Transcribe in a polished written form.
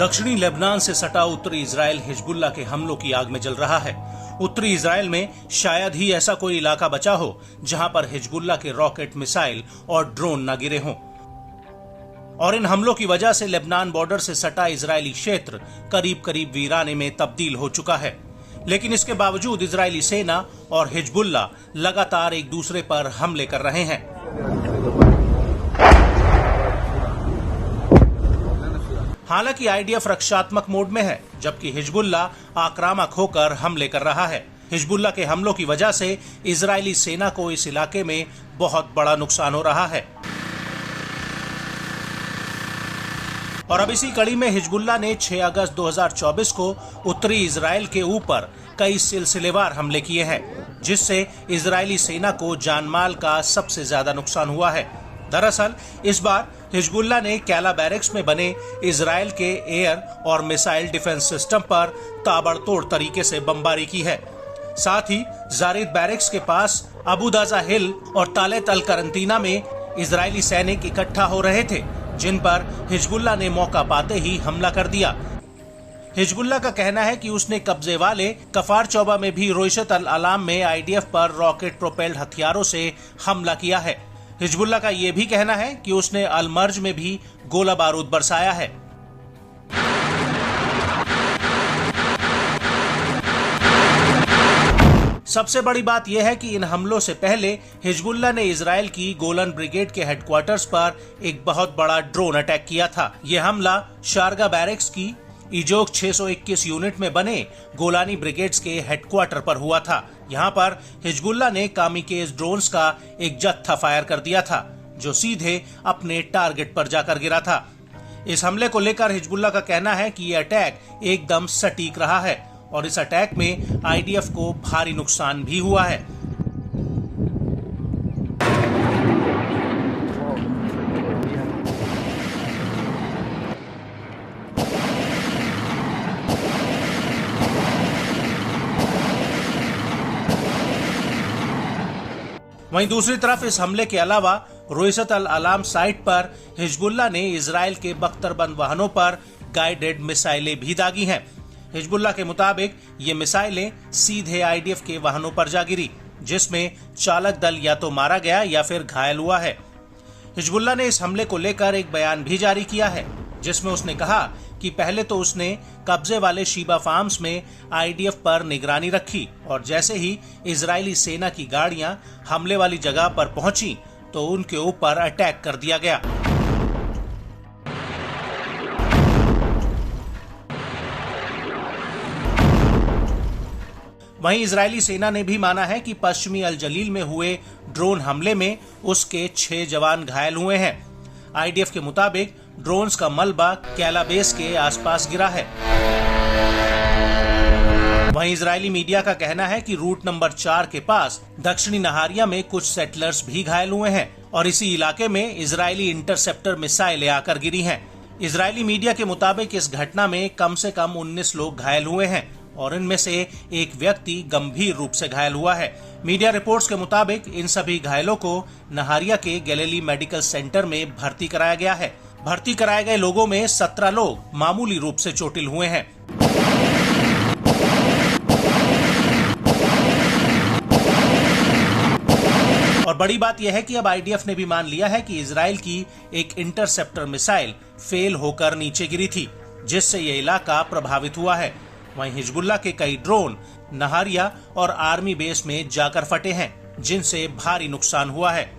दक्षिणी लेबनान से सटा उत्तरी इजराइल हिजबुल्लाह के हमलों की आग में जल रहा है। उत्तरी इजराइल में शायद ही ऐसा कोई इलाका बचा हो जहां पर हिजबुल्लाह के रॉकेट, मिसाइल और ड्रोन न गिरे हों। और इन हमलों की वजह से लेबनान बॉर्डर से सटा इजरायली क्षेत्र करीब करीब वीराने में तब्दील हो चुका है। लेकिन इसके बावजूद इजरायली सेना और हिजबुल्लाह लगातार एक दूसरे पर हमले कर रहे हैं। हालांकि आईडीएफ रक्षात्मक मोड में है, जबकि हिजबुल्लाह आक्रामक होकर हमले कर रहा है। हिजबुल्लाह के हमलों की वजह से इजरायली सेना को इस इलाके में बहुत बड़ा नुकसान हो रहा है। और अब इसी कड़ी में हिजबुल्लाह ने 6 अगस्त 2024 को उत्तरी इजराइल के ऊपर कई सिलसिलेवार हमले किए हैं, जिससे इजरायली सेना को जानमाल का सबसे ज्यादा नुकसान हुआ है। दरअसल इस बार हिजबुल्लाह ने कैला बैरक्स में बने इजराइल के एयर और मिसाइल डिफेंस सिस्टम पर ताबड़तोड़ तरीके से बमबारी की है। साथ ही जारिद बैरक्स के पास अबू दाजा हिल और तालेत अल करंतीना में इजरायली सैनिक इकट्ठा हो रहे थे, जिन पर हिजबुल्लाह ने मौका पाते ही हमला कर दिया। हिजबुल्लाह का कहना है कि उसने कब्जे वाले कफार चौबा में भी रोइशत अल अलाम में आईडीएफ पर रॉकेट प्रोपेल्ड हथियारों से हमला किया है। हिजबुल्लाह का यह भी कहना है कि उसने अल मर्ज में भी गोला बारूद बरसाया है। सबसे बड़ी बात यह है कि इन हमलों से पहले हिजबुल्लाह ने इजराइल की गोलन ब्रिगेड के हेडक्वार्टर्स पर एक बहुत बड़ा ड्रोन अटैक किया था। यह हमला शारगा बैरक्स की इजोक 621 यूनिट में बने गोलानी ब्रिगेड्स के हेडक्वार्टर पर हुआ था। यहां पर हिजबुल्लाह ने कामिकेज ड्रोन्स का एक जत्था फायर कर दिया था, जो सीधे अपने टारगेट पर जाकर गिरा था। इस हमले को लेकर हिजबुल्लाह का कहना है कि यह अटैक एकदम सटीक रहा है और इस अटैक में आईडीएफ को भारी नुकसान भी हुआ है। वहीं दूसरी तरफ इस हमले के अलावा रोइशत अल अलाम साइट पर हिजबुल्लाह ने इजराइल के बख्तरबंद वाहनों पर गाइडेड मिसाइलें भी दागी हैं। हिजबुल्लाह के मुताबिक ये मिसाइलें सीधे आईडीएफ के वाहनों पर जा गिरी, जिसमें चालक दल या तो मारा गया या फिर घायल हुआ है। हिजबुल्लाह ने इस हमले को लेकर एक बयान भी जारी किया है, जिसमें उसने कहा कि पहले तो उसने कब्जे वाले शीबा फार्म्स में आईडीएफ पर निगरानी रखी और जैसे ही इजरायली सेना की गाड़ियां हमले वाली जगह पर पहुंची तो उनके ऊपर अटैक कर दिया गया। वहीं इजरायली सेना ने भी माना है कि पश्चिमी अल जलील में हुए ड्रोन हमले में उसके 6 जवान घायल हुए हैं। आईडीएफ के मुताबिक ड्रोन्स का मलबा कैला बेस के आसपास गिरा है। वहीं इजरायली मीडिया का कहना है कि रूट नंबर 4 के पास दक्षिणी नहारिया में कुछ सेटलर्स भी घायल हुए हैं और इसी इलाके में इजरायली इंटरसेप्टर मिसाइलें आकर गिरी हैं। इजरायली मीडिया के मुताबिक इस घटना में कम से कम 19 लोग घायल हुए हैं और इनमें से एक व्यक्ति गंभीर रूप से घायल हुआ है। मीडिया रिपोर्ट्स के मुताबिक इन सभी घायलों को नहारिया के गैलीली मेडिकल सेंटर में भर्ती कराया गया है। भर्ती कराए गए लोगों में 17 लोग मामूली रूप से चोटिल हुए हैं। और बड़ी बात यह है कि अब आईडीएफ ने भी मान लिया है कि इजराइल की एक इंटरसेप्टर मिसाइल फेल होकर नीचे गिरी थी, जिससे यह इलाका प्रभावित हुआ है। वहीं हिजबुल्लाह के कई ड्रोन नहारिया और आर्मी बेस में जाकर फटे हैं, जिनसे भारी नुकसान हुआ है।